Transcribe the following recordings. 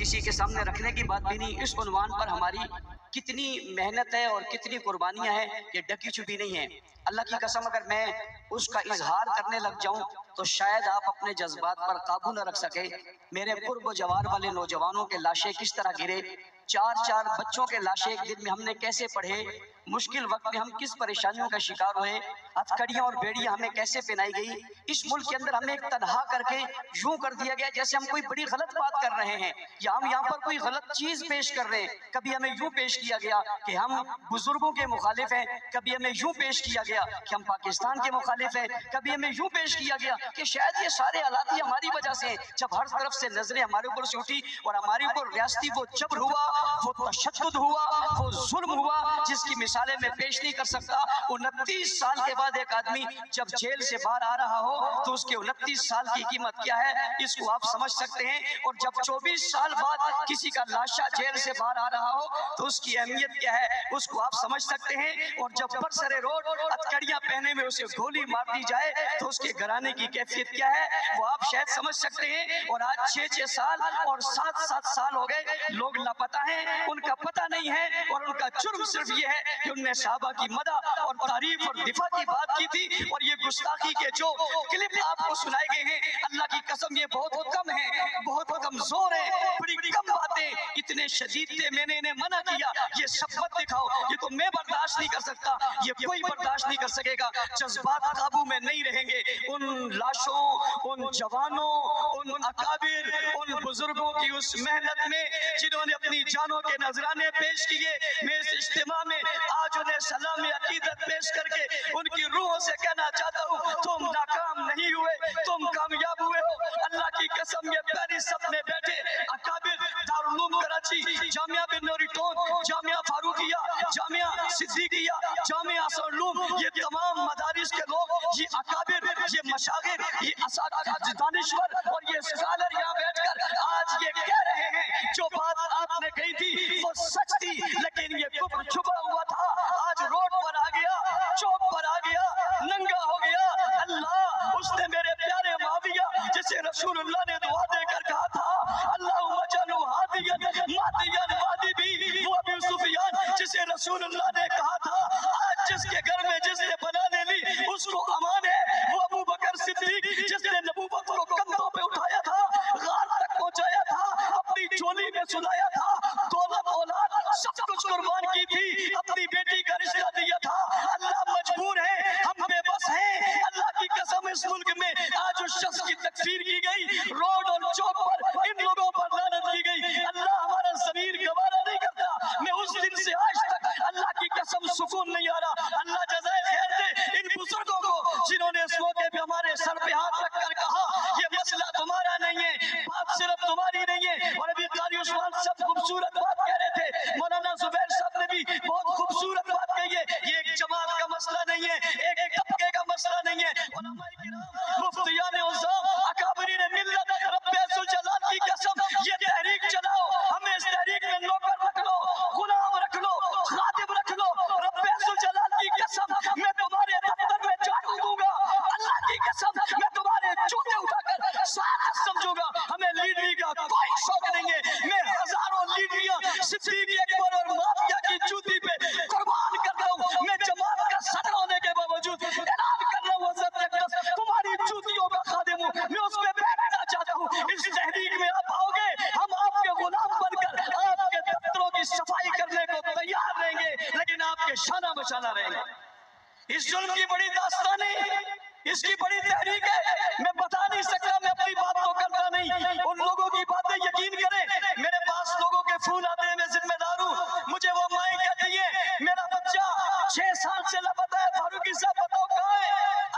کسی کے سامنے رکھنے کی بات بھی نہیں. اس عنوان پر ہماری کتنی محنت ہے اور کتنی قربانیاں ہیں، یہ ڈکی چھپی نہیں ہیں. اللہ کی قسم اگر میں اس کا اظہار کرنے لگ جاؤں تو شاید آپ اپنے جذبات پر قابو نہ رکھ سکے. میرے قرب و جوار والے نوجوانوں کے لاشیں کس طرح گرے، 4 بچوں کے لاشیں ایک دن میں ہم نے کیسے پڑھے، مشکل وقت میں ہم کس پریشانیوں کا شکار ہوئے، ہتھکڑیاں اور بیڑیاں ہمیں کیسے پہنائی گئی. اس ملک کے اندر ہمیں ایک تنہا کر کے یوں کر دیا گیا جیسے ہم کوئی بڑی غلط بات کر رہے ہیں یا ہم یہاں پر کوئی غلط چیز پیش کر رہے ہیں. کبھی ہمیں یوں پیش کیا گیا کہ ہم بزرگوں کے مخالف ہیں، کبھی ہمیں یوں پیش کیا گیا کہ ہم پاکستان کے مخالف ہیں، کبھی ہمیں یوں پیش کیا گیا کہ شاید یہ سارے حالات ہی ہماری وجہ سے ہیں. جب ہر طرف سے نظریں ہمارے اوپر سے اٹھی اور ہمارے اوپر ریاستی وہ جبر ہوا، وہ تشدد ہوا، وہ ظلم ہوا جس کی مثالیں میں پیش نہیں کر سکتا. 29 سال کے بعد ایک آدمی جب جیل سے باہر آ رہا ہو تو اس کے 29 سال کی قیمت کیا ہے اس کو آپ سمجھ سکتے ہیں. اور جب 24 سال بعد کسی کا لاشا جیل سے باہر آ رہا ہو تو اس کی اہمیت کیا ہے اس کو آپ سمجھ سکتے ہیں. اور جب برسر روڈ ہتھکڑیاں پہنے میں اسے گولی مار دی جائے تو اس کے گھرانے کی کیفیت کیا ہے وہ آپ شاید سمجھ سکتے ہیں. اور آج 6 سال اور 7 سال ہو گئے، لوگ لاپتہ ہیں، ان کا پتہ نہیں ہے. اور ان کا جرم صرف یہ ہے کہ انہوں نے صحابہ کی مدح اور تعریف اور دفاع کی بات کی تھی. اور یہ گستاخی کے جو کلپ آپ کو سنائے گئے ہیں، اللہ کی قسم یہ بہت کم ہیں، بہت کمزور ہیں، بڑی کم باتیں اتنے شدید تھے. میں نے انہیں منع کیا یہ سب مت دکھاؤ، یہ تو میں برداشت نہیں کر سکتا، یہ کوئی برداشت نہیں کر سکے گا. جذبات قابو میں نہیں رہیں گے. ان لاشوں، ان جوانوں، ان اکابر، ان بزرگوں کی اس محنت میں جنہوں نے اپنی جانوں کے نذرانے پیش کیے، میں اس اجتماع میں آج انہیں سلام عقیدت پیش کر کے ان کی روحوں سے کہنا چاہتا ہوں تم ناکام نہیں ہوئے، تم کامیاب ہوئے ہو. اللہ کی قسم یہ پہلی صف میں بیٹھے اکابر دارالعلوم کراچی، جامعہ بن نوری ٹون، جامعہ فاروقیہ، جامعہ صدیقیہ، جامعہ اصلعلوم، یہ تمام مدارس کے لوگ، یہ اکابر، یہ مشاغر، یہ اساتذہ دانشور اور یہ اسکالر یہاں بیٹھ کر آج یہ کہہ رہے ہیں جو بات آپ نے کہی تھی وہ سچ تھی لیکن یہ کفر چھپا ہوا تھا. آج روڈ پر آ گیا، چوک پر آ گیا، ننگا ہو گیا. اللہ اس نے میرے پیارے معاویہ جسے رسول اللہ نے دعا دے کر کہا تھا اللہم اجعلہ ہادیا مہدیا مہدی بھی، وہ ابو سفیان جسے رسول اللہ نے کہا تھا آج جس کے گھر میں جس نے بنانے لی اس کو امان ہے، وہ ابو بکر صدیق جس نے نبوت کو کندھوں پہ اٹھایا تھا، غار تک پہنچایا تھا، اپنی چولی میں سلایا تھا، دولت اولاد سب کچھ قربان کی تھی، اپنی بیٹی کا رشتہ دیا تھا. اللہ مجبور ہے، ہم بے بس ہیں. اللہ کی قسم اس ملک میں آج اس شخص کی تکفیر کی گئی، روڈ اور چوک پر ان لوگوں پر لعنت کی گئی. اللہ ہمارا ضمیر گوارا نہیں کرتا. میں اس دن سے آج تک اللہ کی قسم سکون نہیں آ رہا. اللہ جزائے خیر دے ان بزرگوں کو جنہوں نے اس موقع پہ ہمارے سر پہ ہاتھ رکھ کر کہا یہ مسئلہ تمہارا نہیں ہے، بات صرف تمہاری نہیں ہے. اور ابھی قاری عثمان صاحب خوبصورت بات کہہ رہے تھے، مولانا زبیر صاحب نے بھی بہت خوبصورت بات کہی ہے. یہ ایک جماعت کا مسئلہ نہیں ہے، ایک طبقے کا مسئلہ نہیں ہے. علماء کرام، مفتیان عظام، اکابرین ملت، رب ذوالجلال کی قسم یہ تحریک چلاؤ، ہمیں اس تحریک میں نوکر رکھ لو، غلام رکھ لو، خادم رکھ لو. رب ذوالجلال کی قسم میں تمہارے دفتر میں جھاڑو دوں گا، اللہ کی قسم میں تمہارے جوتے اٹھا کر ساتھ سمجھوں گا. ہمیں لیڈری کا کوئی شوق نہیں ہے. میں ہزاروں لیڈریاں صدیق اکبر اور معاویہ کی جوتی پہ قربان کر رہا ہوں. میں جماعت کا صدر ہونے کے باوجود اعلان کر رہا ہوں حضرت اقدس تمہاری جوتیوں کا خادم ہوں، میں اس پہ بیٹھنا چاہتا ہوں. اس تحریک میں آپ آؤ گے، ہم آپ کے غلام بن کر آپ کے دفتروں کی صفائی کرنے کو تیار رہیں گے لیکن آپ کے شانہ بشانہ رہیں گے. اس ظلم کی بڑی داستان ہے، اس کی بڑی تحریک ہے، میں بتا نہیں سکتا، میں اپنی بات کو کرتا نہیں. ان لوگوں کی باتیں یقین کریں، میرے پاس لوگوں کے فون آتے ہیں، میں ذمہ دار ہوں. مجھے وہ مائیں کہتی ہیں میرا بچہ 6 سال سے لاپتہ ہے، فاروقی صاحب بتاؤ کہاں ہے؟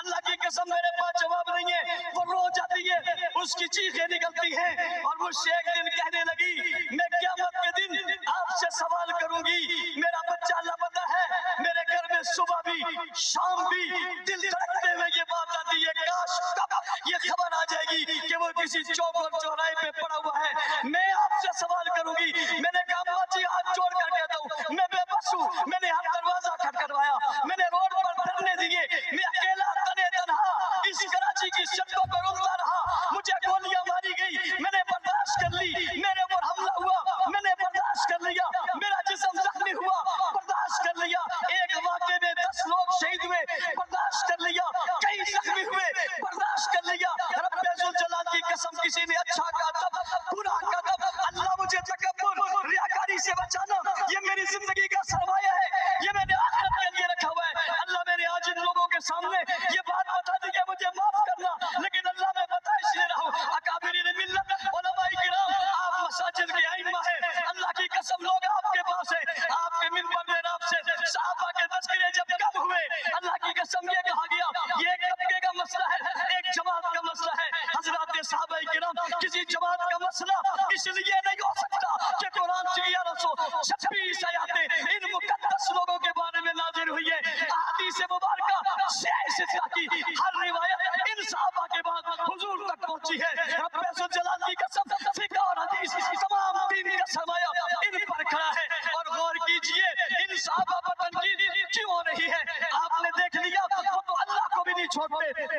اللہ کی قسم میرے پاس جواب نہیں ہے. وہ رو جاتی ہے، اس کی چیخیں نکلتی ہیں اور وہ ایک دن کہنے لگی میں قیامت کے دن آپ سے سوال کروں گی، میرا بچہ لاپتہ ہے. میرے گھر میں صبح بھی شام بھی دل دھڑکتے ہوئے یہ بات آتی ہے کاش کب یہ خبر آ جائے گی کہ وہ کسی چوک اور چوراہے پہ پڑا ہوا ہے. میں آپ سے سوال کروں گی. میں نے کہا اماں جی ہاتھ جوڑ کر کہتا ہوں میں بے بس ہوں. میں نے ہر دروازہ کھٹکھٹوایا، میں نے روڈ پر دھرنے دیے، میں اکیلا تنے تنہا اس کراچی کی سڑکوں پر رولتا رہا. مجھے گولیاں ماری گئی، میں نے برداشت کر لی. میرے اوپر حملہ ہوا